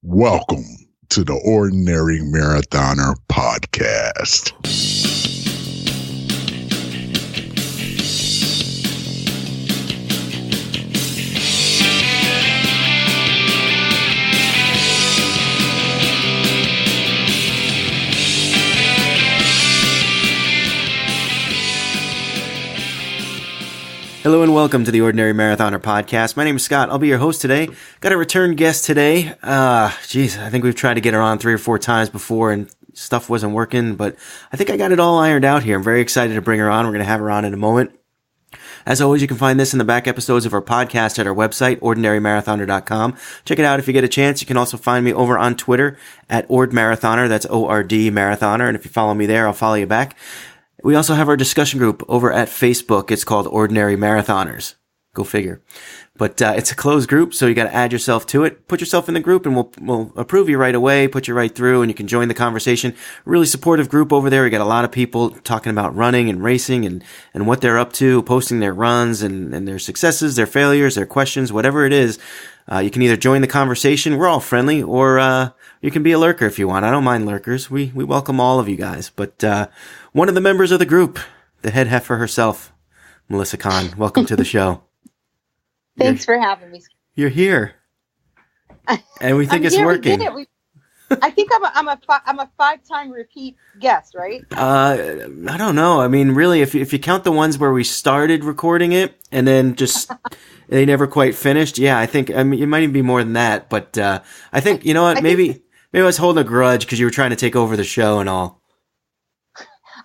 Welcome to the Ordinary Marathoner podcast. Hello and welcome to the Ordinary Marathoner podcast. My name is Scott. I'll be your host today. Got a return guest today. I think we've tried to get her on 3 or 4 times before and stuff wasn't working, but I think I got it all ironed out here. I'm very excited to bring her on. We're going to have her on in a moment. As always, you can find this in the back episodes of our podcast at our website, ordinarymarathoner.com. Check it out if you get a chance. You can also find me over on Twitter at ordmarathoner. That's O-R-D Marathoner. And if you follow me there, I'll follow you back. We also have our discussion group over at Facebook. It's called Ordinary Marathoners. Go figure. But it's a closed group, so you got to add yourself to it. Put yourself in the group, and we'll approve you right away, put you right through, and you can join the conversation. Really supportive group over there. We got a lot of people talking about running and racing and what they're up to, posting their runs and their successes, their failures, their questions, whatever it is. You can either join the conversation. We're all friendly, or you can be a lurker if you want. I don't mind lurkers. We welcome all of you guys. But one of the members of the group, the head heifer herself, Melissa Kahn, welcome to the show. Thanks for having me. You're here, and we think it's working. I think I'm a 5-time repeat guest, right? I don't know. I mean, really, if you count the ones where we started recording it and then just they never quite finished, yeah, I think it might even be more than that. But I think you know what? Maybe I was holding a grudge because you were trying to take over the show and all.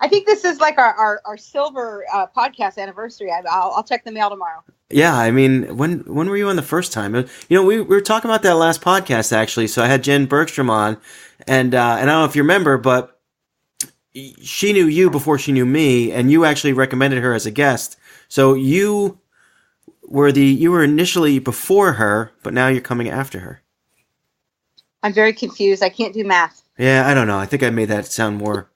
I think this is like our silver podcast anniversary. I'll check the mail tomorrow. Yeah, I mean, when were you on the first time? You know, we were talking about that last podcast actually. So I had Jen Bergstrom on, and I don't know if you remember, but she knew you before she knew me, and you actually recommended her as a guest. So you were initially before her, but now you're coming after her. I'm very confused. I can't do math. Yeah, I don't know. I think I made that sound more.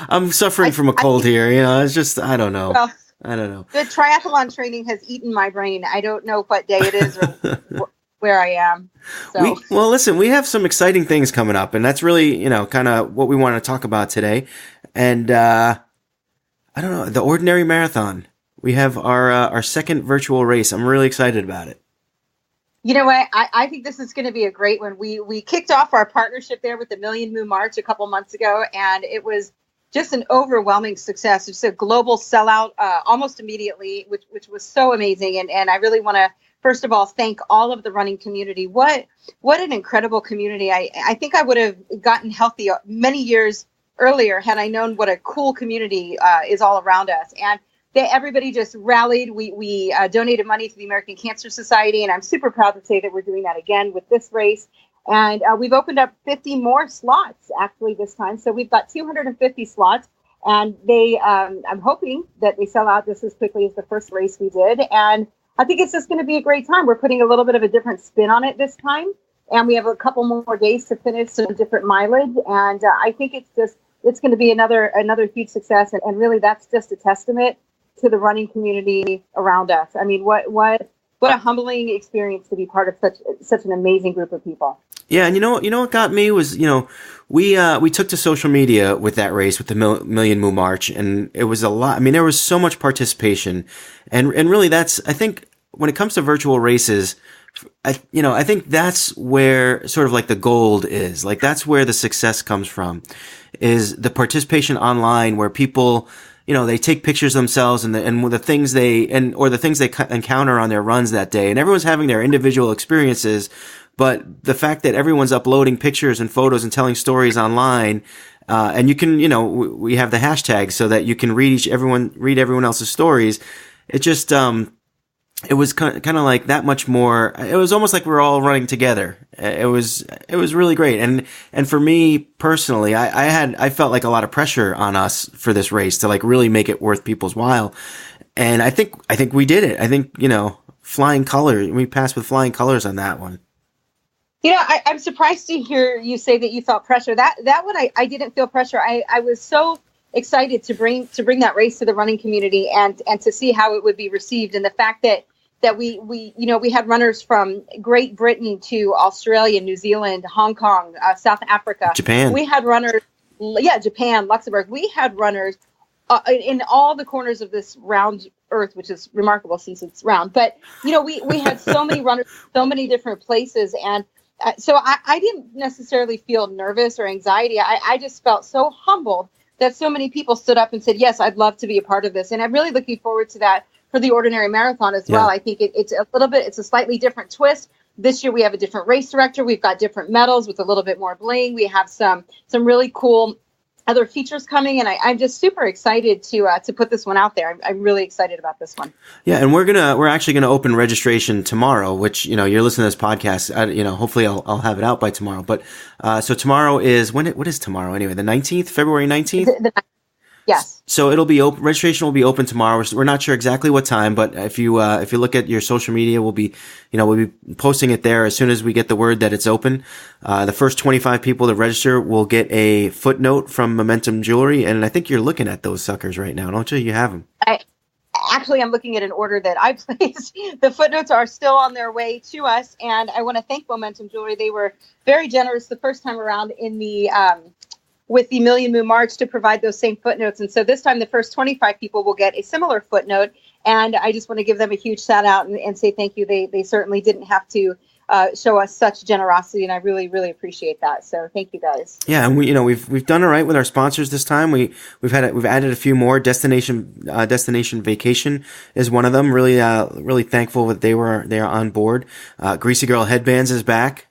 I'm suffering from a cold here. You know, it's just I don't know. Well, I don't know. The triathlon training has eaten my brain. I don't know what day it is or where I am. So. Well, listen, we have some exciting things coming up, and that's really, kind of what we want to talk about today. And I don't know, the Ordinary Marathon. We have our second virtual race. I'm really excited about it. You know what? I think this is going to be a great one. We kicked off our partnership there with the Million Moo March a couple months ago, and it was just an overwhelming success. It's a global sellout almost immediately, which was so amazing. And I really want to, first of all, thank all of the running community. What an incredible community. I think I would have gotten healthy many years earlier had I known what a cool community is all around us. And everybody just rallied. We donated money to the American Cancer Society, and I'm super proud to say that we're doing that again with this race. And we've opened up 50 more slots actually this time. So we've got 250 slots, and I'm hoping that they sell out just as quickly as the first race we did. And I think it's just going to be a great time. We're putting a little bit of a different spin on it this time, and we have a couple more days to finish some different mileage. And I think it's going to be another huge success. And really, that's just a testament to the running community around us. I mean, what a humbling experience to be part of such an amazing group of people. Yeah, and you know what got me was, we took to social media with that race, with the Million Moo March, and it was a lot. I mean, there was so much participation, and really that's, I think, when it comes to virtual races, I think that's where sort of like the gold is. Like that's where the success comes from, is the participation online, where people, they take pictures themselves and the things they encounter on their runs that day, and everyone's having their individual experiences. But the fact that everyone's uploading pictures and photos and telling stories online, and you can, we have the hashtag so that you can read everyone else's stories. It just, it was kind of like that much more. It was almost like we were all running together. It was really great. And for me personally, I felt like a lot of pressure on us for this race to like really make it worth people's while. And I think we did it. I think, flying colors, we passed with flying colors on that one. I'm surprised to hear you say that you felt pressure. That one, I didn't feel pressure. I was so excited to bring that race to the running community and to see how it would be received. And the fact that that we had runners from Great Britain to Australia, New Zealand, Hong Kong, South Africa, Japan. We had runners, Japan, Luxembourg. We had runners in all the corners of this round Earth, which is remarkable since it's round. But we had so many runners, so many different places, and so I didn't necessarily feel nervous or anxiety. I just felt so humbled that so many people stood up and said, yes, I'd love to be a part of this. And I'm really looking forward to that for the Ordinary Marathon as well. I think it's a slightly different twist. This year we have a different race director. We've got different medals with a little bit more bling. We have some really cool other features coming, and I'm just super excited to put this one out there. I'm really excited about this one. Yeah, and we're actually gonna open registration tomorrow, which you're listening to this podcast. Hopefully I'll have it out by tomorrow. But so tomorrow is what is tomorrow anyway? The 19th, February 19th. Yes. So it'll be open. Registration will be open tomorrow. We're not sure exactly what time, but if you look at your social media, we'll be posting it there as soon as we get the word that it's open. The first 25 people that register will get a footnote from Momentum Jewelry, and I think you're looking at those suckers right now, don't you? You have them. I'm looking at an order that I placed. The footnotes are still on their way to us, and I want to thank Momentum Jewelry. They were very generous the first time around in the with the Million Moo March to provide those same footnotes. And so this time the first 25 people will get a similar footnote. And I just want to give them a huge shout out and say thank you. They certainly didn't have to show us such generosity, and I really, really appreciate that. So thank you guys. Yeah, and we've done all right with our sponsors this time. We've added a few more. Destination Vacation is one of them. Really thankful that they are on board. Greasy Girl Headbands is back.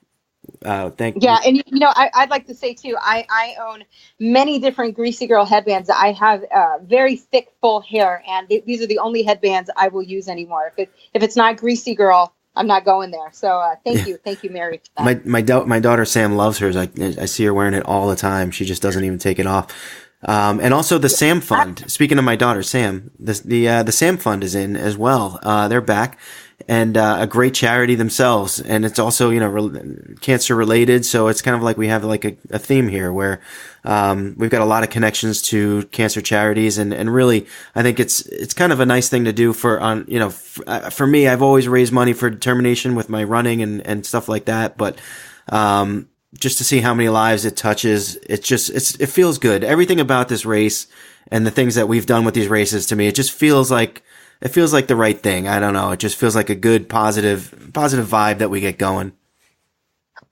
Thank you. And I'd like to say too, I own many different Greasy Girl headbands. I have very thick, full hair, and these are the only headbands I will use anymore. If it's not Greasy Girl, I'm not going there. So thank you, Mary. My daughter Sam loves hers. I see her wearing it all the time. She just doesn't even take it off. And also the Sam Fund. Speaking of my daughter Sam, the Sam Fund is in as well. They're back. And a great charity themselves, and it's also cancer related. So it's kind of like we have like a theme here where we've got a lot of connections to cancer charities, and really I think it's kind of a nice thing to do for me. I've always raised money for determination with my running and stuff like that, but just to see how many lives it touches, it feels good. Everything about this race and the things that we've done with these races, to me, it just feels like. It feels like the right thing. I don't know. It just feels like a good, positive vibe that we get going.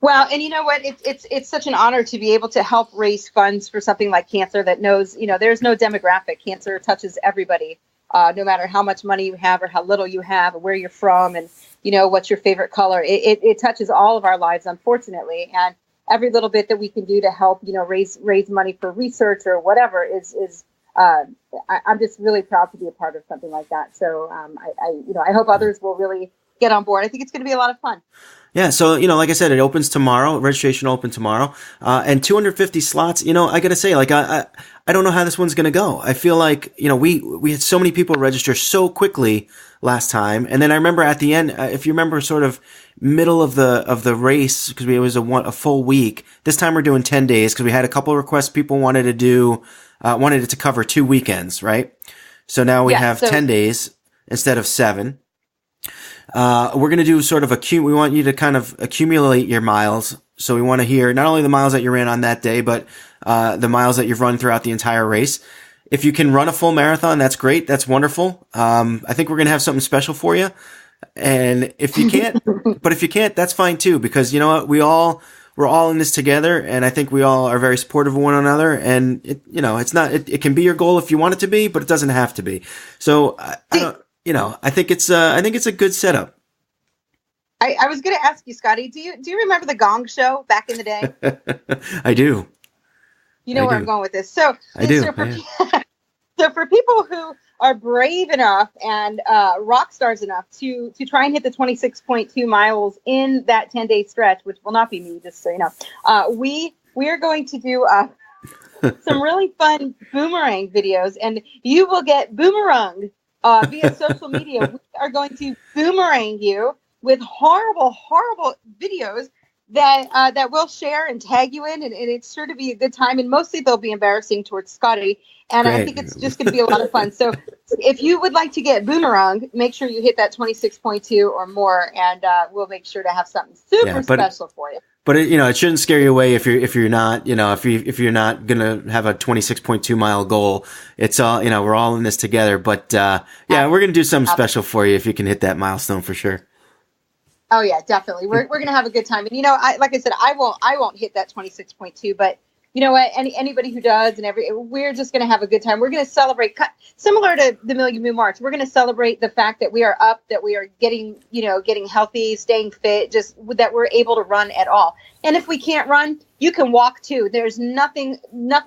Well, and you know what? It's such an honor to be able to help raise funds for something like cancer that knows, there's no demographic. Cancer touches everybody, no matter how much money you have or how little you have or where you're from and, what's your favorite color. It touches all of our lives, unfortunately. And every little bit that we can do to help, raise money for research or whatever is I'm just really proud to be a part of something like that. So I hope others will really get on board. I think it's going to be a lot of fun. Yeah. So, like I said, it opens tomorrow. Registration open tomorrow. And 250 slots. I got to say, like, I don't know how this one's going to go. I feel like, we had so many people register so quickly last time. And then I remember at the end, if you remember sort of middle of the race, because it was a full week. This time we're doing 10 days because we had a couple of requests. People wanted it to cover 2 weekends, right? So now we have 10 days instead of 7. We're going to do sort of we want you to kind of accumulate your miles. So we want to hear not only the miles that you ran on that day, but the miles that you've run throughout the entire race. If you can run a full marathon, that's great. That's wonderful. I think we're going to have something special for you. And if you can't, that's fine too, because you know what? We're all in this together, and I think we all are very supportive of one another. And it can be your goal if you want it to be, but it doesn't have to be. So I think it's a good setup. I was going to ask you, Scotty, do you remember the Gong Show back in the day? I do. You know where I'm going with this. So I do. So for people who are brave enough and rock stars enough to try and hit the 26.2 miles in that 10-day stretch, which will not be me, just so you know, we are going to do some really fun boomerang videos, and you will get boomeranged via social media. We are going to boomerang you with horrible, horrible videos that we'll share and tag you in, and it's sure to be a good time. And mostly they'll be embarrassing towards Scotty, and I think it's just going to be a lot of fun. So if you would like to get boomerang, make sure you hit that 26.2 or more, and we'll make sure to have something super special for you. But it shouldn't scare you away if you're not, if you're not gonna have a 26.2 mile goal. It's all, we're all in this together. But we're gonna do something special for you if you can hit that milestone for sure. Oh yeah, definitely. We're gonna have a good time. And like I said, I won't hit that 26.2, but you know what? Anybody who does, we're just gonna have a good time. We're gonna celebrate, similar to the Million Moo March. We're gonna celebrate the fact that we are up, that we are getting healthy, staying fit, just that we're able to run at all. And if we can't run, you can walk too. There's nothing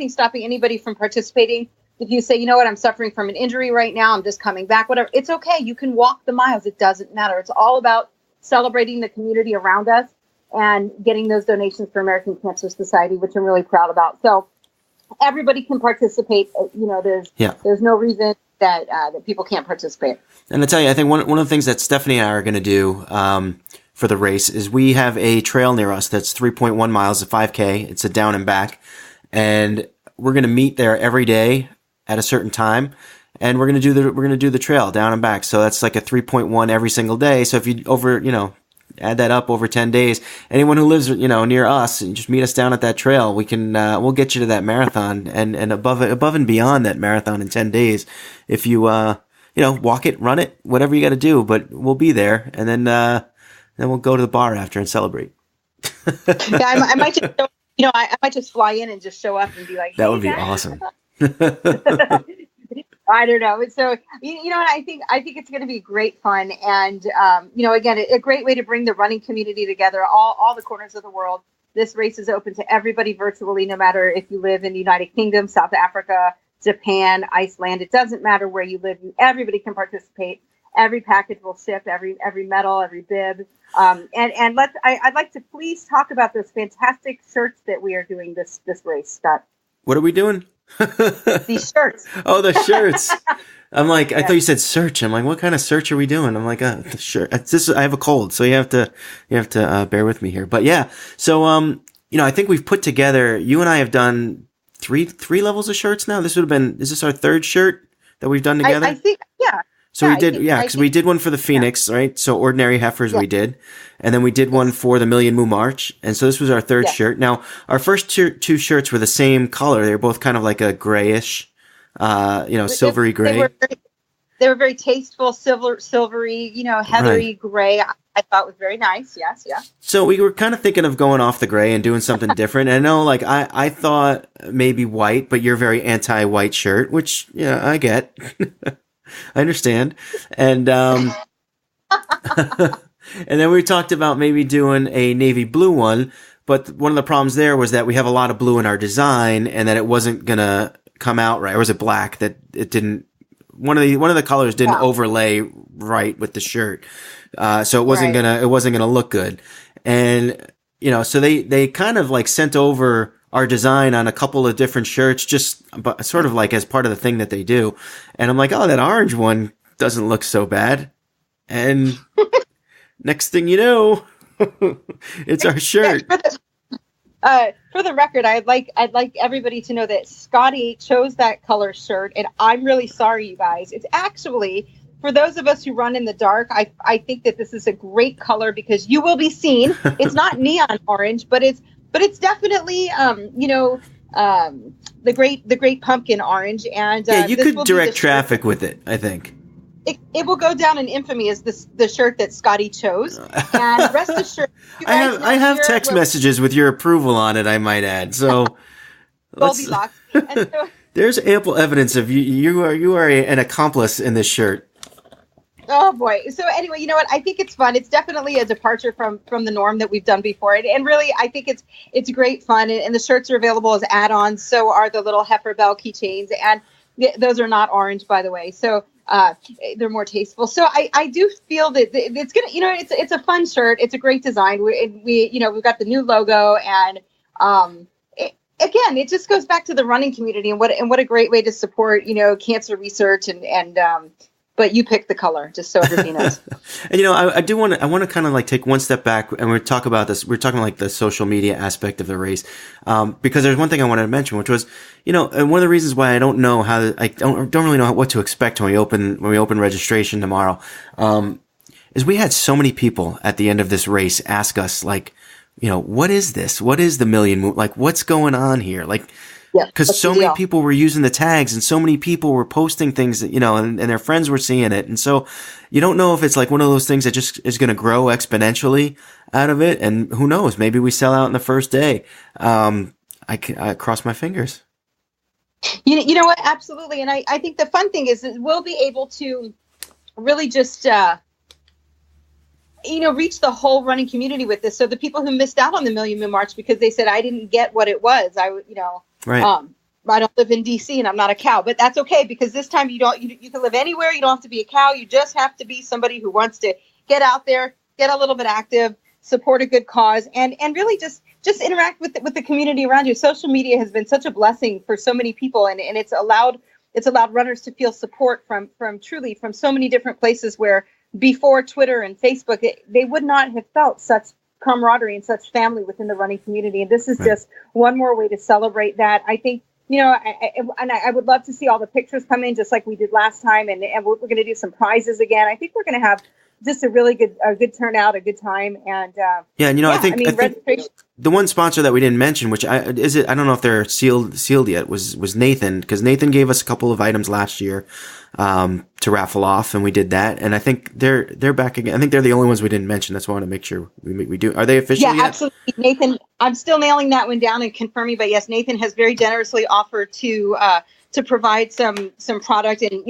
stopping anybody from participating. If you say, you know what, I'm suffering from an injury right now, I'm just coming back, whatever, it's okay. You can walk the miles. It doesn't matter. It's all about celebrating the community around us and getting those donations for American Cancer Society, which I'm really proud about. So everybody can participate. There's no reason that people can't participate. And I tell you, I think one of the things that Stephanie and I are going to do for the race is we have a trail near us that's 3.1 miles, a 5K. It's a down and back, and we're going to meet there every day at a certain time. And we're going to do the trail down and back. So that's like a 3.1 every single day. So if you add that up over 10 days, anyone who lives, near us, and just meet us down at that trail, we can, we'll get you to that marathon and above and beyond that marathon in 10 days. If you, walk it, run it, whatever you got to do, but we'll be there. And then we'll go to the bar after and celebrate. I might just, I might just fly in and just show up and be like, that would be awesome. I don't know. So, I think it's going to be great fun. And, again, a great way to bring the running community together, all the corners of the world. This race is open to everybody virtually, no matter if you live in the United Kingdom, South Africa, Japan, Iceland. It doesn't matter where you live. Everybody can participate. Every package will ship, every medal, every bib. I'd like to please talk about those fantastic shirts that we are doing this race, Scott. What are we doing? These shirts. Oh, the shirts. I'm like, I thought you said search. I'm like, what kind of search are we doing? I'm like, the shirt. I have a cold, so you have to bear with me here. But yeah, so I think we've put together. You and I have done three levels of shirts now. Is this our third shirt that we've done together? I think, yeah. So we did, because we did one for the Phoenix, right? So Ordinary Heifers we did. And then we did one for the Million Moo March. And so this was our third shirt. Now, our first two shirts were the same color. They were both kind of like a grayish, silvery gray. They were very tasteful, silvery, heathery gray. I thought was very nice. Yes, yeah. So we were kind of thinking of going off the gray and doing something different. And I know, like, I thought maybe white, but you're very anti-white shirt, which, I get. I understand. And and then we talked about maybe doing a navy blue one, but one of the problems there was that we have a lot of blue in our design and that it wasn't going to come out right. Or was it black that it didn't, one of the colors didn't overlay right with the shirt. So it wasn't gonna look good. And, so they kind of like sent over our design on a couple of different shirts, just sort of like as part of the thing that they do. And I'm like, oh, that orange one doesn't look so bad. And next thing you know, it's our shirt. For the record, I'd like everybody to know that Scotty chose that color shirt, and I'm really sorry, you guys. It's actually, for those of us who run in the dark, I think that this is a great color because you will be seen. It's not neon orange, but it's definitely the great pumpkin orange. And you could direct traffic with it, I think. It will go down in infamy as the shirt that Scotty chose. And rest assured, I have text messages with your approval on it, I might add. So Goldilocks. And so, there's ample evidence of you are an accomplice in this shirt. Oh boy. So anyway, you know what? I think it's fun. It's definitely a departure from the norm that we've done before. And really, I think it's great fun. And the shirts are available as add-ons. So are the little heifer bell keychains. And those are not orange, by the way. So they're more tasteful. So I do feel that it's gonna, it's a fun shirt. It's a great design. We've got the new logo, and again, it just goes back to the running community and what a great way to support cancer research and but you pick the color, just so everybody knows. And I want to kind of like take one step back, and we're talking about this. We're talking like the social media aspect of the race, because there's one thing I wanted to mention, which was, and one of the reasons why I don't know I don't really know what to expect when we open registration tomorrow, is we had so many people at the end of this race ask us like, what is this? What is the Million Moo? Like, what's going on here? Like. Yeah, because so many people were using the tags, and so many people were posting things that, and their friends were seeing it. And so you don't know if it's like one of those things that just is going to grow exponentially out of it. And who knows, maybe we sell out in the first day. I cross my fingers. You know what? Absolutely. And I think the fun thing is that we'll be able to really just, reach the whole running community with this. So the people who missed out on the Million Moo March because they said, I didn't get what it was, right. I don't live in DC and I'm not a cow, but that's okay, because this time you can live anywhere. You don't have to be a cow. You just have to be somebody who wants to get out there, get a little bit active, support a good cause, and really just interact with the community around you. Social media has been such a blessing for so many people, and it's allowed runners to feel support from so many different places where before Twitter and Facebook, they would not have felt such camaraderie and such family within the running community. And this is just one more way to celebrate that. I think, I would love to see all the pictures come in just like we did last time. And we're going to do some prizes again. I think we're going to have just a really good turnout, a good time. And I think registration. The one sponsor that we didn't mention, which I don't know if they're sealed yet, was Nathan, because Nathan gave us a couple of items last year to raffle off, and we did that. And I think they're back again. I think they're the only ones we didn't mention. That's why I want to make sure we do. Are they official yet? Yeah, absolutely. Nathan, I'm still nailing that one down and confirming, but yes, Nathan has very generously offered to provide some product, and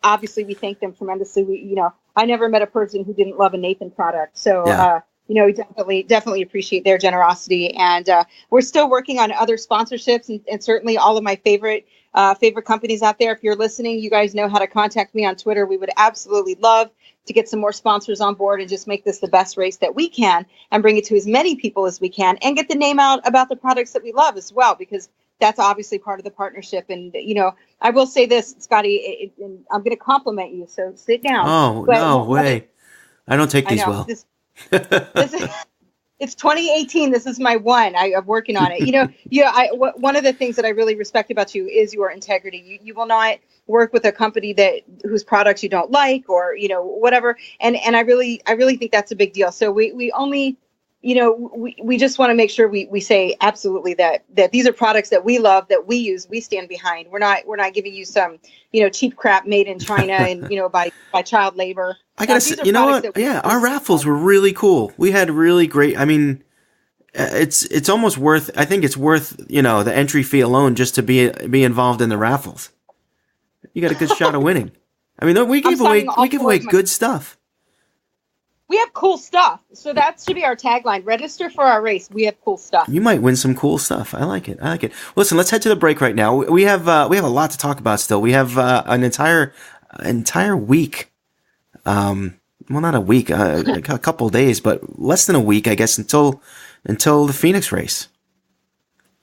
obviously we thank them tremendously. I never met a person who didn't love a Nathan product. So we definitely appreciate their generosity, and we're still working on other sponsorships, and certainly all of my favorite companies out there. If you're listening, you guys know how to contact me on Twitter. We would absolutely love to get some more sponsors on board and just make this the best race that we can, and bring it to as many people as we can, and get the name out about the products that we love as well, because that's obviously part of the partnership. And, I will say this, Scotty, and I'm going to compliment you, so sit down. Oh, no way. I don't take these well. It's 2018. This is my one. I'm working on it. One of the things that I really respect about you is your integrity. You will not work with a company whose products you don't like, or whatever. And I really think that's a big deal. So we only, we just want to make sure we say absolutely that these are products that we love, that we use, we stand behind. We're not giving you some cheap crap made in China and by child labor. I gotta say, you know what? Yeah, our raffles were really cool. We had really great. I mean, it's almost worth. I think it's worth the entry fee alone just to be involved in the raffles. You got a good shot of winning. I mean, we give away good stuff. We have cool stuff, so that should be our tagline. Register for our race. We have cool stuff. You might win some cool stuff. I like it. Listen, let's head to the break right now. We have a lot to talk about still. We have an entire week. Well, not a week, a couple of days, but less than a week, I guess, until the Phoenix race.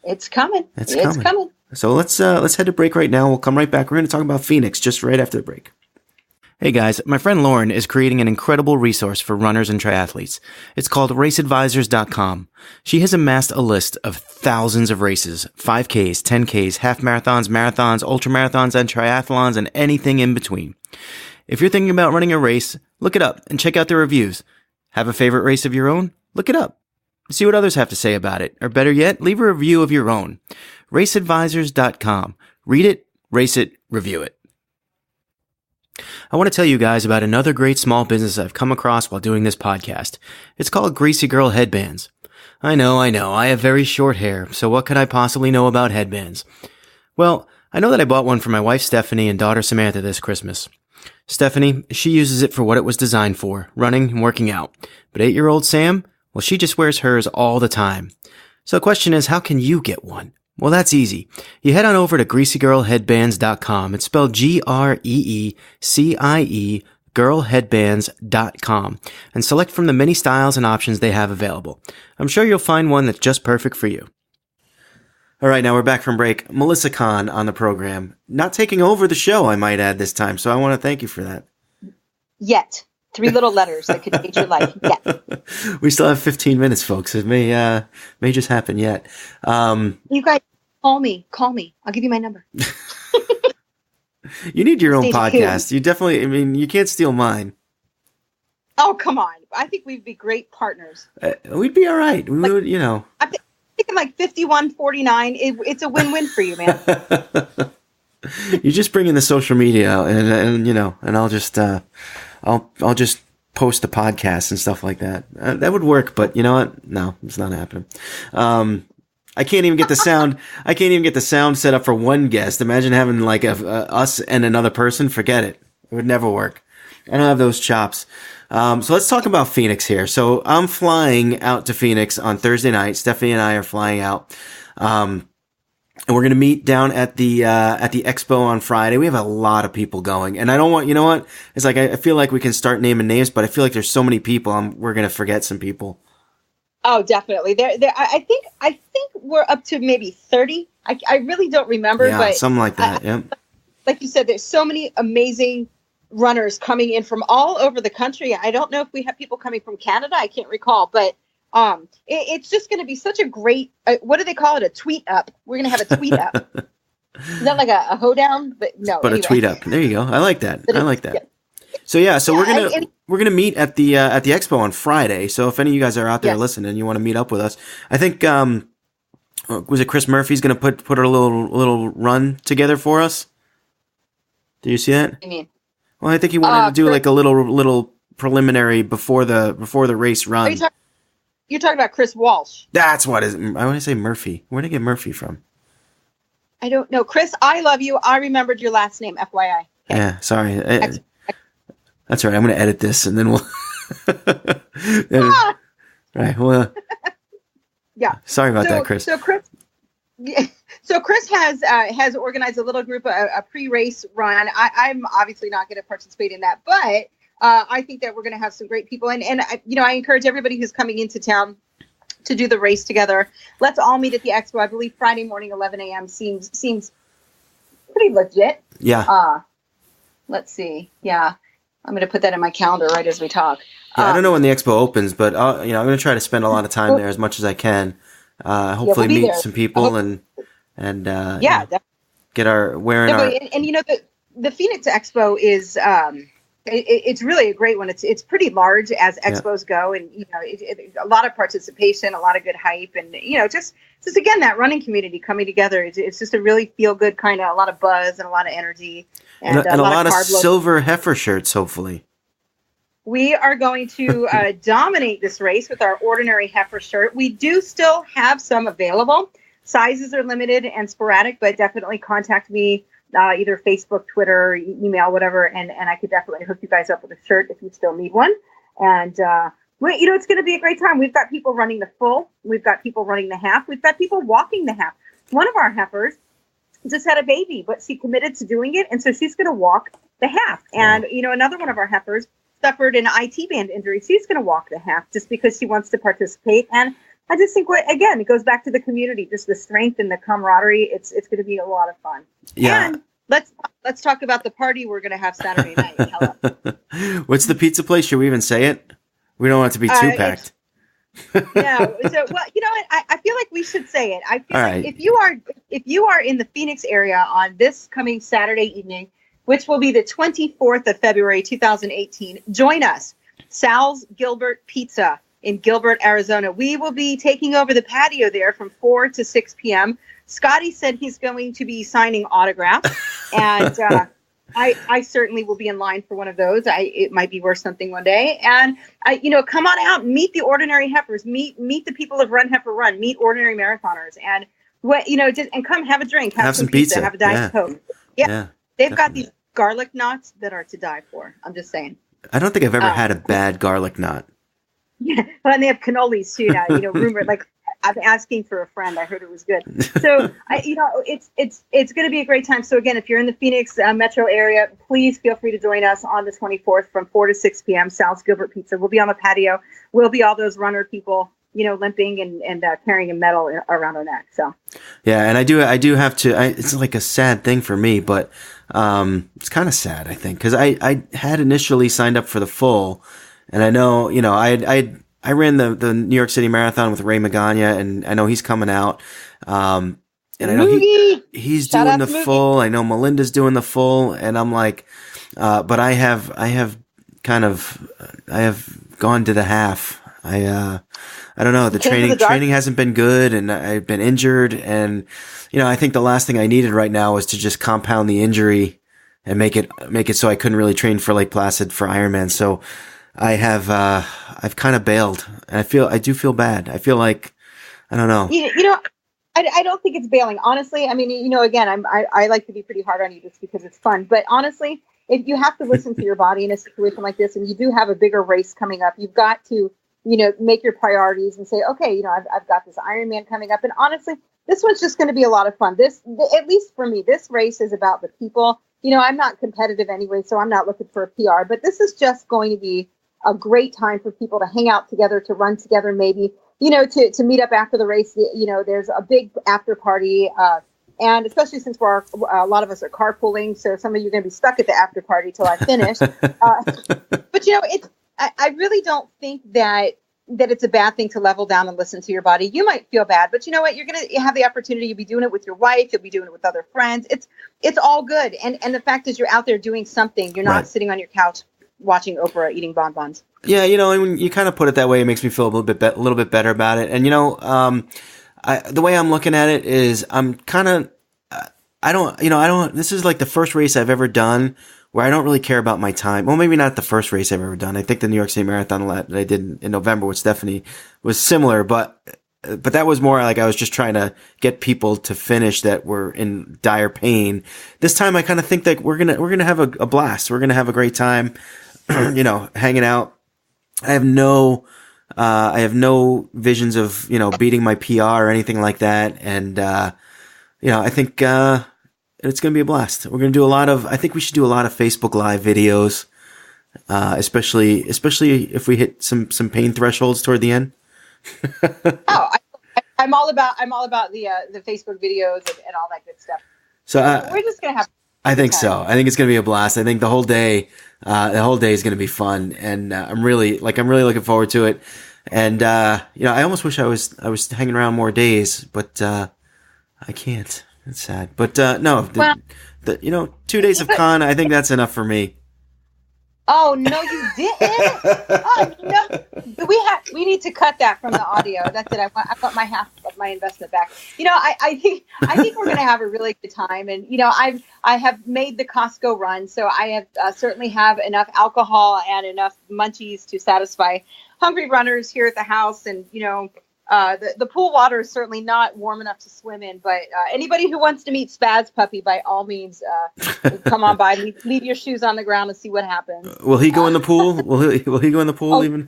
It's coming. It's coming. So let's head to break right now. We'll come right back. We're going to talk about Phoenix just right after the break. Hey guys, my friend Lauren is creating an incredible resource for runners and triathletes. It's called raceadvisors.com. She has amassed a list of thousands of races, 5Ks, 10Ks, half marathons, marathons, ultramarathons, and triathlons, and anything in between. If you're thinking about running a race, look it up and check out the reviews. Have a favorite race of your own? Look it up. See what others have to say about it. Or better yet, leave a review of your own. raceadvisors.com. Read it, race it, review it. I want to tell you guys about another great small business I've come across while doing this podcast. It's called Greasy Girl Headbands. I know. I have very short hair, so what could I possibly know about headbands? Well, I know that I bought one for my wife Stephanie and daughter Samantha this Christmas. Stephanie, she uses it for what it was designed for, running and working out. But 8-year-old Sam, well, she just wears hers all the time. So the question is, how can you get one? Well, that's easy. You head on over to greasygirlheadbands.com. It's spelled Greeecie, girlheadbands.com, and select from the many styles and options they have available. I'm sure you'll find one that's just perfect for you. All right, now we're back from break. Melissa Kahn on the program. Not taking over the show, I might add, this time, so I want to thank you for that. Yet. 3 little letters that could change your life. Yet. We still have 15 minutes, folks. It may just happen yet. You guys, call me. I'll give you my number. You need your own Stay podcast. tuned. You definitely, I mean, you can't steal mine. Oh, come on. I think we'd be great partners. We'd be all right. We would, you know. I'm thinking like 51-49. It's a win-win for you, man. You just bring in the social media out and you know, and I'll just post the podcast and stuff like that. That would work, but you know what? No, it's not happening. I can't even get the sound. I can't even get the sound set up for one guest. Imagine having like us and another person. Forget it. It would never work. I don't have those chops. So let's talk about Phoenix here. So I'm flying out to Phoenix on Thursday night. Stephanie and I are flying out. And we're going to meet down at the expo on Friday. We have a lot of people going, and I don't want, you know what? It's like, I feel like we can start naming names, but I feel like there's so many people. We're going to forget some people. Oh, definitely. I think we're up to maybe 30. I really don't remember, Yeah, but something like that. Yeah. Like you said, there's so many amazing runners coming in from all over the country. I don't know if we have people coming from Canada. I can't recall, but it's just going to be such a great, what do they call it? A tweet up. We're going to have a tweet up. Is that like a hoedown? But no. But anyway. a tweet up. There you go. I like that. I like that. Yeah. So yeah, so Yeah, we're gonna meet at the expo on Friday. So if any of you guys are out there Yes. listening and you want to meet up with us, I think was it Chris Murphy's gonna put a little run together for us? Do you see that? I mean, Well, I think he wanted to do Chris- like a little preliminary before the race run. you're talking about Chris Walsh. That's what is. I want to say Murphy. Where did I get Murphy from? I don't know. Chris, I love you. I remembered your last name, FYI. Yeah, sorry. That's all right. I'm going to edit this and then we'll. Right. Well. Yeah. Sorry about that, Chris. So Chris has organized a little group, a pre-race run. I'm obviously not going to participate in that, but I think that we're going to have some great people. And I encourage everybody who's coming into town to do the race together. Let's all meet at the expo. I believe Friday morning, 11 a.m. seems pretty legit. Yeah. Let's see. Yeah. I'm going to put that in my calendar right as we talk. Yeah, I don't know when the expo opens, but I'm going to try to spend a lot of time there as much as I can. Hopefully we'll be meet there. some people and get our wearing our. And the Phoenix Expo is it's really a great one. It's pretty large as expos go, and a lot of participation, a lot of good hype, and just again that running community coming together. It's just a really feel good kind of, a lot of buzz and a lot of energy, and a lot of carb load. silver heifer shirts, hopefully. We are going to dominate this race with our ordinary heifer shirt. We do still have some available. Sizes are limited and sporadic, but definitely contact me, either Facebook, Twitter, email, whatever, and I could definitely hook you guys up with a shirt if you still need one. And it's going to be a great time. We've got people running the full. We've got people running the half. We've got people walking the half. One of our heifers just had a baby, but she committed to doing it, and so she's going to walk the half. And another one of our heifers suffered an IT band injury. She's going to walk the half just because she wants to participate. And I just think, again, it goes back to the community, just the strength and the camaraderie. It's going to be a lot of fun. Yeah. And let's talk about the party we're going to have Saturday night. What's the pizza place? Should we even say it? We don't want it to be too packed. No. So, well, you know what? I feel like we should say it. I feel like if you are in the Phoenix area on this coming Saturday evening, which will be the 24th of February, 2018, join us. Sal's Gilbert Pizza in Gilbert, Arizona. We will be taking over the patio there from 4 to 6 p.m. Scotty said he's going to be signing autographs, and I certainly will be in line for one of those. It might be worth something one day. And come on out and meet the ordinary heifers, meet the people of Run Heifer Run, meet ordinary marathoners, and and come have a drink, have some pizza, have a Diet Coke. Yeah. They've got these garlic knots that are to die for. I'm just saying. I don't think I've ever had a bad garlic knot. Yeah, well, and they have cannolis too now. Rumored, like, I'm asking for a friend. I heard it was good. So, it's going to be a great time. So again, if you're in the Phoenix metro area, please feel free to join us on the 24th from 4 to 6 p.m. Sal's Gilbert Pizza. We'll be on the patio. We'll be all those runner people, limping and carrying a medal around our neck. So. Yeah, and I do have to. It's like a sad thing for me, but it's kind of sad, I think, because I had initially signed up for the full, and I know, I ran the New York City Marathon with Ray Magana, and I know he's coming out, and I know he's doing the full. I know Melinda's doing the full, and I'm like, but I have gone to the half. I don't know. The training hasn't been good, and I've been injured. And, I think the last thing I needed right now was to just compound the injury and make it so I couldn't really train for Lake Placid for Ironman. So I've kind of bailed, and I do feel bad. I feel like, I don't know. I don't think it's bailing, honestly. I mean, again, I like to be pretty hard on you just because it's fun, but honestly, if you have to listen to your body in a situation like this, and you do have a bigger race coming up, you've got to, make your priorities and say, okay, I've got this Ironman coming up. And honestly, this one's just going to be a lot of fun. At least for me, this race is about the people. I'm not competitive anyway, so I'm not looking for a PR, but this is just going to be a great time for people to hang out together, to run together, maybe, to meet up after the race. There's a big after party, and especially since a lot of us are carpooling, so some of you are going to be stuck at the after party till I finish. But I really don't think that it's a bad thing to level down and listen to your body. You might feel bad, but you know what? You're going to have the opportunity. You'll be doing it with your wife. You'll be doing it with other friends. It's all good. And the fact is, you're out there doing something. You're not sitting on your couch watching Oprah eating bonbons. Yeah, and when you kind of put it that way, it makes me feel a little bit better about it. And the way I'm looking at it is, I'm kind of, I don't. This is like the first race I've ever done where I don't really care about my time. Well, maybe not the first race I've ever done. I think the New York City Marathon that I did in November with Stephanie was similar, but that was more like I was just trying to get people to finish that were in dire pain. This time, I kind of think that we're gonna have a blast. We're gonna have a great time, hanging out. I have no visions of beating my PR or anything like that, and I think it's going to be a blast. We're going to do I think we should do a lot of Facebook Live videos, especially if we hit some pain thresholds toward the end. I'm all about the Facebook videos and all that good stuff. So we're just going to have. I think so. I think it's going to be a blast. I think the whole day is going to be fun, and I'm really looking forward to it. And I almost wish I was hanging around more days, but I can't. It's sad, but no. 2 days of Kahn, I think that's enough for me. Oh no, you didn't. Oh no, we need to cut that from the audio. That's it. I want my half of my investment back. I think we're gonna have a really good time, and I have made the Costco run, so I have certainly have enough alcohol and enough munchies to satisfy hungry runners here at the house, and the pool water is certainly not warm enough to swim in, but anybody who wants to meet Spaz Puppy, by all means, come on by. Leave your shoes on the ground and see what happens. Will he go in the pool? Will he go in the pool even?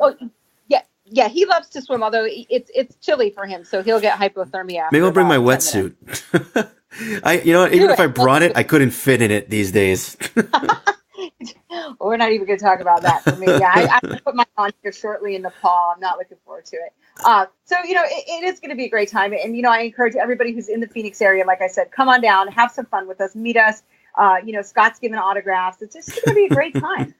Yeah. He loves to swim, although it's chilly for him, so he'll get hypothermia. Maybe I'll bring my wetsuit. Even if I brought it, I couldn't fit in it these days. We're not even going to talk about that for me. Yeah, I put mine on here shortly in Nepal. I'm not looking forward to it. So, it is going to be a great time. And, I encourage everybody who's in the Phoenix area, like I said, come on down, have some fun with us, meet us. Scott's giving autographs. It's just going to be a great time.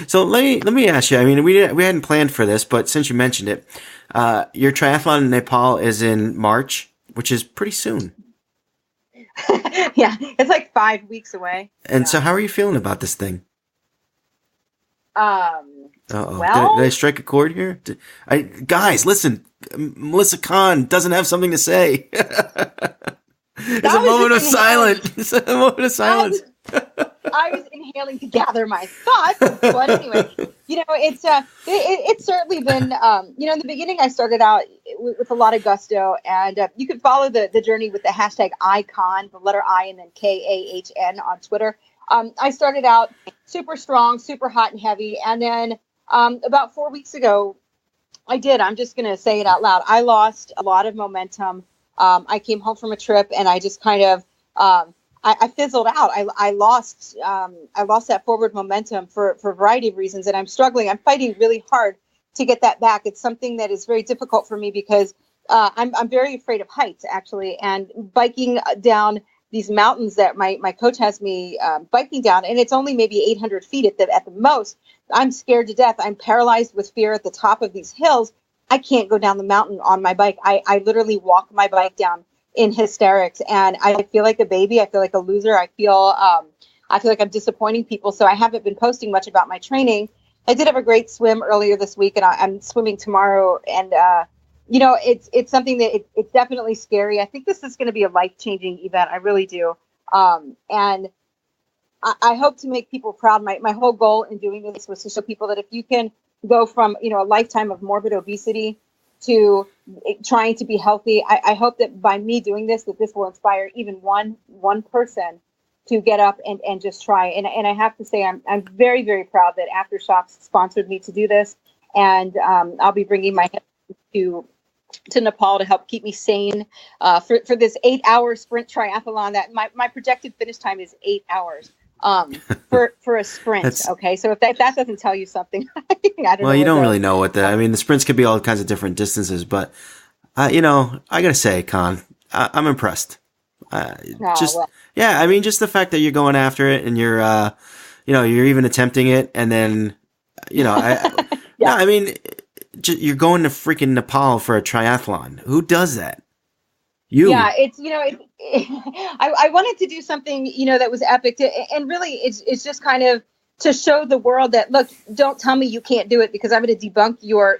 So let me ask you, I mean, we hadn't planned for this, but since you mentioned it, your triathlon in Nepal is in March, which is pretty soon. Yeah, it's like 5 weeks away. And so how are you feeling about this thing? Well, did I strike a chord here? Guys, listen, Melissa Kahn doesn't have something to say. There's a moment of silence. It's a moment of silence. I was inhaling to gather my thoughts, but anyway, it's certainly been, in the beginning I started out with a lot of gusto, and you can follow the journey with the hashtag icon, the letter I and then KAHN on Twitter. I started out super strong, super hot and heavy, and then about 4 weeks ago, I'm just going to say it out loud. I lost a lot of momentum. I came home from a trip, and I just kind of I fizzled out. I lost that forward momentum for a variety of reasons, and I'm struggling. I'm fighting really hard get that back. It's something that is very difficult for me because I'm very afraid of heights, actually, and biking down these mountains that my coach has me biking down, and it's only maybe 800 feet at the most. I'm scared to death. I'm paralyzed with fear at the top of these hills. I can't go down the mountain on my bike. I literally walk my bike down in hysterics, and I feel like a baby. I feel like a loser. I feel like I'm disappointing people. So I haven't been posting much about my training. I did have a great swim earlier this week, and I'm swimming tomorrow. And it's something that it's definitely scary. I think this is going to be a life-changing event. I really do. And I hope to make people proud. My whole goal in doing this was to show people that if you can go from, a lifetime of morbid obesity to trying to be healthy, I hope that by me doing this, that this will inspire even one person to get up and just try. And I have to say, I'm very, very proud that Aftershocks sponsored me to do this. And I'll be bringing my to Nepal to help keep me sane for this 8-hour sprint triathlon. That my projected finish time is 8 hours for a sprint. Okay, so if that doesn't tell you something, I don't know. Well, you don't really know what the sprints could be all kinds of different distances, but I gotta say, Kahn, I'm impressed. Just the fact that you're going after it and you're you're even attempting it, and then you're going to freaking Nepal for a triathlon. Who does that? You. Yeah, I wanted to do something, that was epic and really it's just kind of to show the world that, look, don't tell me you can't do it, because I'm going to debunk your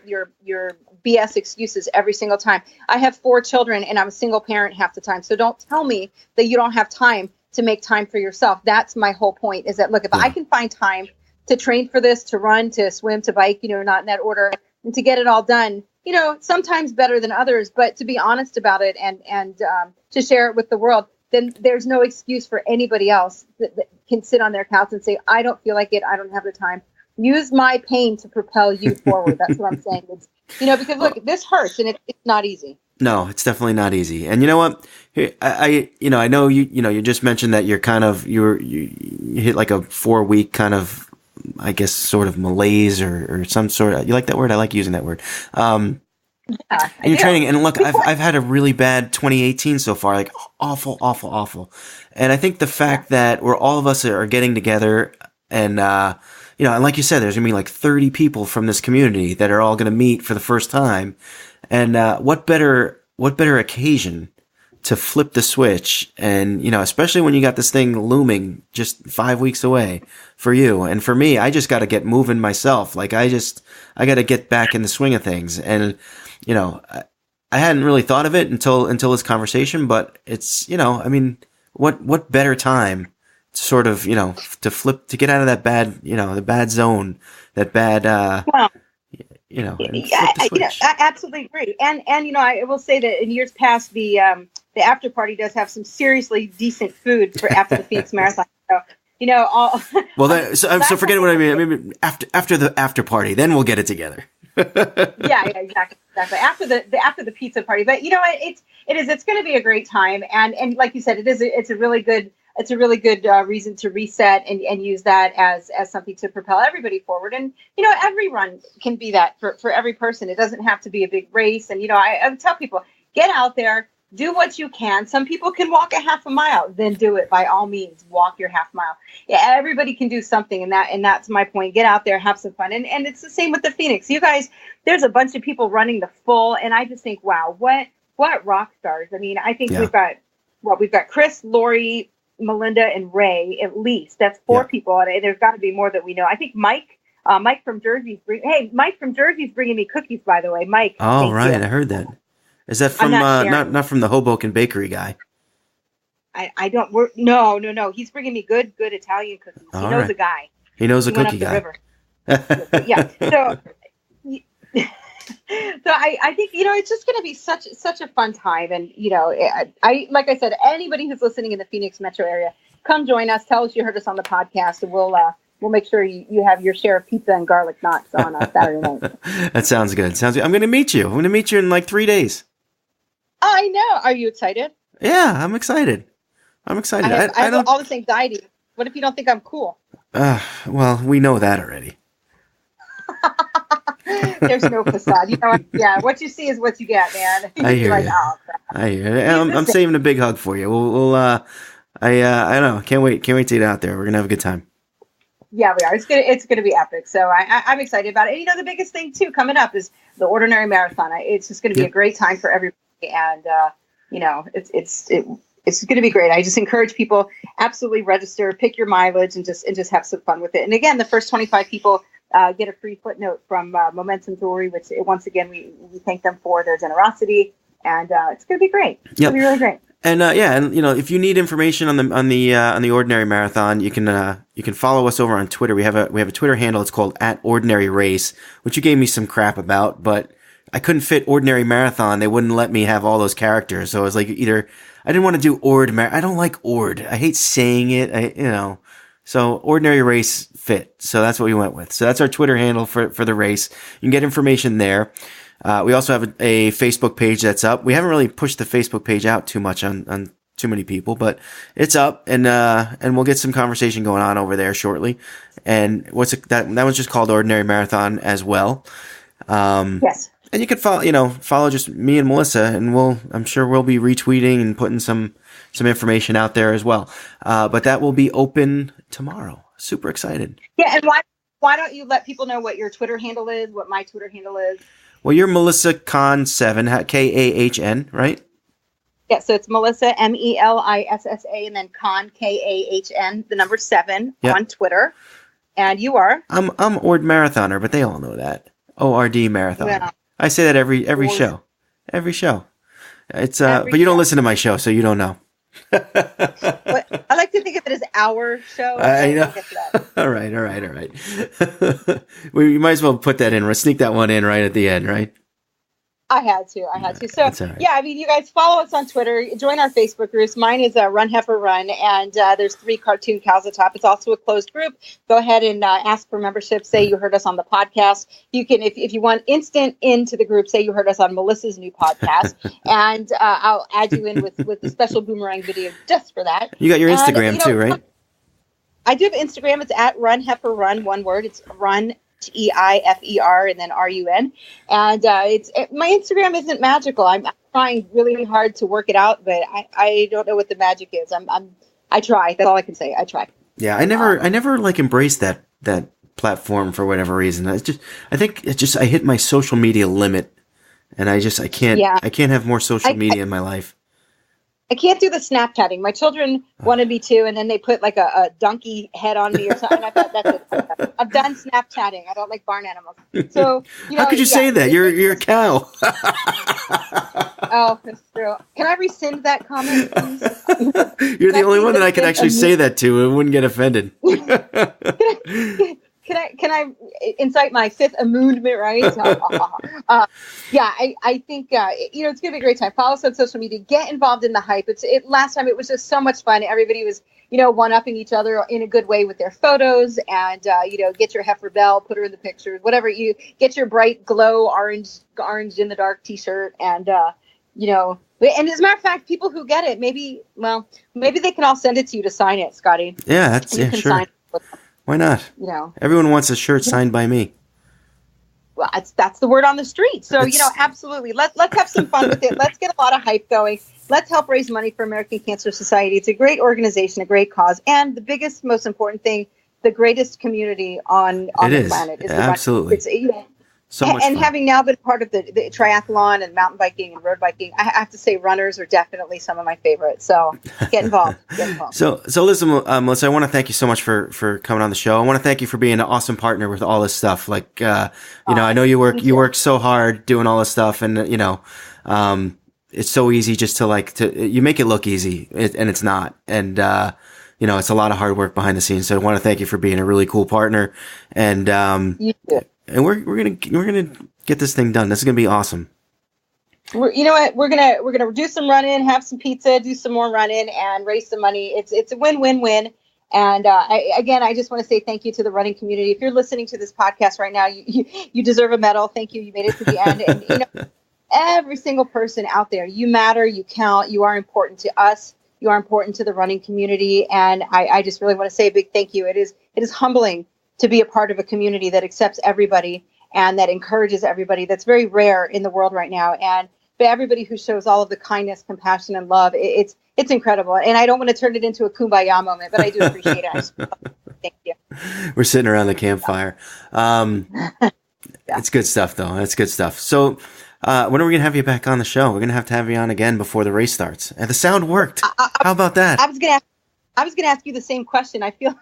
BS excuses every single time. I have 4 children and I'm a single parent half the time. So don't tell me that you don't have time to make time for yourself. That's my whole point, is that, look, if I can find time to train for this, to run, to swim, to bike, not in that order, and to get it all done, sometimes better than others, but to be honest about it and to share it with the world, then there's no excuse for anybody else that can sit on their couch and say, I don't feel like it, I don't have the time. Use my pain to propel you forward. That's what I'm saying. It's, because look, this hurts and it's not easy. No, it's definitely not easy. And you know what? I know you just mentioned that you're kind of, you hit like a 4-week kind of, I guess, sort of malaise or some sort of, you like that word? I like using that word. And you're training, and look, I've had a really bad 2018 so far, like awful. And I think the fact that all of us are getting together and, and like you said, there's gonna be like 30 people from this community that are all gonna meet for the first time. And, what better occasion to flip the switch, and especially when you got this thing looming just 5 weeks away for you and for me. I just got to get moving myself. Like I got to get back in the swing of things. And I hadn't really thought of it until this conversation, but it's what better time to sort of to flip, to get out of that bad the bad zone, that bad I absolutely agree. And I will say that in years past, the after party does have some seriously decent food for after the Phoenix Marathon. So, all. Well, so forget what I mean. I mean, after the after party, then we'll get it together. yeah, exactly. After the pizza party, but it's going to be a great time. And like you said, it's a really good reason to reset and use that as something to propel everybody forward. And, every run can be that for every person. It doesn't have to be a big race. And, I would tell people, get out there, do what you can. Some people can walk a half a mile, then do it. By all means, walk your half mile. Yeah, everybody can do something. And that's my point. Get out there, have some fun. And it's the same with the Phoenix. You guys, there's a bunch of people running the full. And I just think, wow, what rock stars. I mean, I think we've got Chris, Lori, Melinda, and Ray, at least. That's 4 people. And there's got to be more that we know. I think Mike from Jersey's bringing me cookies, by the way. Mike. Oh, right. I heard that. Is that from not from the Hoboken bakery guy? I don't work. No. He's bringing me good Italian cookies. He knows a guy. He knows a cookie guy. Yeah. So I think it's just going to be such a fun time. And I like I said, anybody who's listening in the Phoenix metro area, come join us. Tell us you heard us on the podcast, and we'll make sure you have your share of pizza and garlic knots on Saturday night. That sounds good. I'm going to meet you. I'm going to meet you in like 3 days. I know. Are you excited? Yeah, I'm excited. I have all this anxiety. What if you don't think I'm cool? Well, we know that already. There's no facade. Yeah, what you see is what you get, man. I hear Like, you. oh, crap. I hear you. I'm saving a big hug for you. I don't know. Can't wait to get out there. We're gonna have a good time. Yeah, we are. It's gonna be epic. So I'm excited about it. And, the biggest thing too coming up is the Ordinary Marathon. It's just gonna be a great time for everybody, and it's going to be great. I just encourage people absolutely register, pick your mileage, and just have some fun with it. And again, the first 25 people get a free footnote from Momentum Jewelry, which once again we thank them for their generosity, and it's going to be great. It's going to be really great. And if you need information on the Ordinary Marathon, you can follow us over on Twitter. We have a Twitter handle. It's called @OrdinaryRace, which you gave me some crap about, but I couldn't fit Ordinary Marathon. They wouldn't let me have all those characters. So I was like, either I didn't want to do I don't like Ord. I hate saying it. So Ordinary Race fit. So that's what we went with. So that's our Twitter handle for the race. You can get information there. We also have a Facebook page that's up. We haven't really pushed the Facebook page out too much on too many people, but it's up, and we'll get some conversation going on over there shortly. And that was just called Ordinary Marathon as well. Yes. And you can follow just me and Melissa, and I'm sure we'll be retweeting and putting some information out there as well. But that will be open tomorrow. Super excited. Yeah, and why don't you let people know what your Twitter handle is, what my Twitter handle is? Well, you're Melissa Kahn 7, Kahn, right? Yeah, so it's Melissa MELISSA and then Kahn KAHN, the number 7 on Twitter. And you are? I'm Ord Marathoner, but they all know that. ORD Marathoner. Yeah. I say that every show. Every show. It's but you don't listen to my show, so you don't know. I like to think of it as our show. I know. All right. We might as well put that in. Sneak that one in right at the end, right? I had to. So, right. Yeah, you guys follow us on Twitter. Join our Facebook groups. Mine is Run Heifer Run, and there's 3 cartoon cows at the top. It's also a closed group. Go ahead and ask for membership. Say you heard us on the podcast. You can, if you want instant into the group, say you heard us on Melissa's new podcast, and I'll add you in with the special boomerang video just for that. You got your Instagram too, right? I do have Instagram. It's @Run Heifer Run, one word. It's Run EIFER and then RUN, and my Instagram isn't magical. I'm trying really hard to work it out, but I don't know what the magic is. I try. That's all I can say. I try. Yeah, I never embraced that platform for whatever reason. I hit my social media limit, and I can't have more social media in my life. I can't do the Snapchatting. My children wanted me to, and then they put like a donkey head on me or something. I thought, that's it. I've done Snapchatting. I don't like barn animals. So how could you say that? You're a cow. Oh, that's true. Can I rescind that comment, please? You're the only one that I could actually say that to and wouldn't get offended. Can I incite my 5th amendment, right? I think it's gonna be a great time. Follow us on social media. Get involved in the hype. Last time it was just so much fun. Everybody was one-upping each other in a good way with their photos, and get your heifer bell, put her in the picture, whatever. You get your bright glow orange in the dark T-shirt, and and as a matter of fact, people who get it, maybe they can all send it to you to sign it, Scotty. Yeah, sure. Sign it. Why not? Everyone wants a shirt signed by me. Well, that's the word on the street. So, absolutely. Let's have some fun with it. Let's get a lot of hype going. Let's help raise money for American Cancer Society. It's a great organization, a great cause, and the biggest, most important thing, the greatest community on the planet. Is absolutely. So much fun. Having now been part of the triathlon and mountain biking and road biking, I have to say runners are definitely some of my favorites. So get involved. So listen, Melissa, I want to thank you so much for coming on the show. I want to thank you for being an awesome partner with all this stuff. Like, I know you work so hard doing all this stuff, and it's so easy just to you make it look easy, and it's not. And it's a lot of hard work behind the scenes. So I want to thank you for being a really cool partner. And you too. And we're gonna get this thing done. This is gonna be awesome. You know what? We're gonna do some running, have some pizza, do some more running, and raise some money. It's a win-win-win. And I just want to say thank you to the running community. If you're listening to this podcast right now, you deserve a medal. Thank you. You made it to the end. And every single person out there, you matter. You count. You are important to us. You are important to the running community. And I just really want to say a big thank you. It is humbling to be a part of a community that accepts everybody and that encourages everybody. That's very rare in the world right now. And but everybody who shows all of the kindness, compassion, and love, it's incredible. And I don't want to turn it into a kumbaya moment, but I do appreciate it. Thank you. We're sitting around the campfire. It's good stuff, though. It's good stuff. So, when are we going to have you back on the show? We're going to have you on again before the race starts. And the sound worked. How about that? I was going to ask you the same question. I feel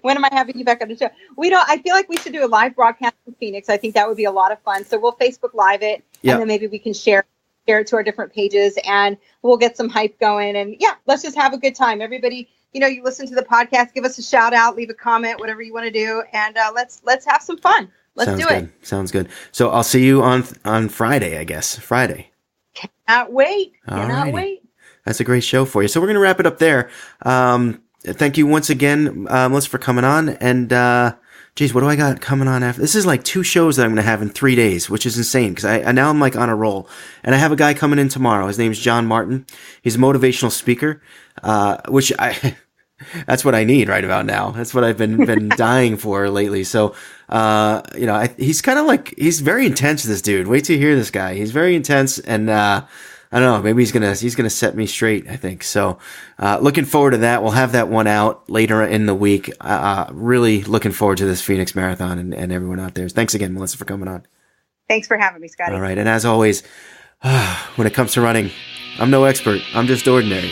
when am I having you back on the show? I feel like we should do a live broadcast in Phoenix. I think that would be a lot of fun. So we'll Facebook Live it, and then maybe we can share it to our different pages, and we'll get some hype going. And let's just have a good time. Everybody, you listen to the podcast, give us a shout out, leave a comment, whatever you want to do, and let's have some fun. Let's do it. Sounds good. So I'll see you on Friday, I guess. Friday. Cannot wait. Cannot wait. That's a great show for you. So we're going to wrap it up there. Thank you once again, Melissa, for coming on. And, geez, what do I got coming on after? This is like 2 shows that I'm going to have in 3 days, which is insane because I now I'm like on a roll. And I have a guy coming in tomorrow. His name's John Martin. He's a motivational speaker, which that's what I need right about now. That's what I've been dying for lately. So, he's kind of like, he's very intense, this dude. Wait till you hear this guy. He's very intense, and, I don't know, maybe he's gonna set me straight, I think. So, looking forward to that. We'll have that one out later in the week. Really looking forward to this Phoenix Marathon and everyone out there. Thanks again, Melissa, for coming on. Thanks for having me, Scotty. All right. And as always, when it comes to running, I'm no expert. I'm just ordinary.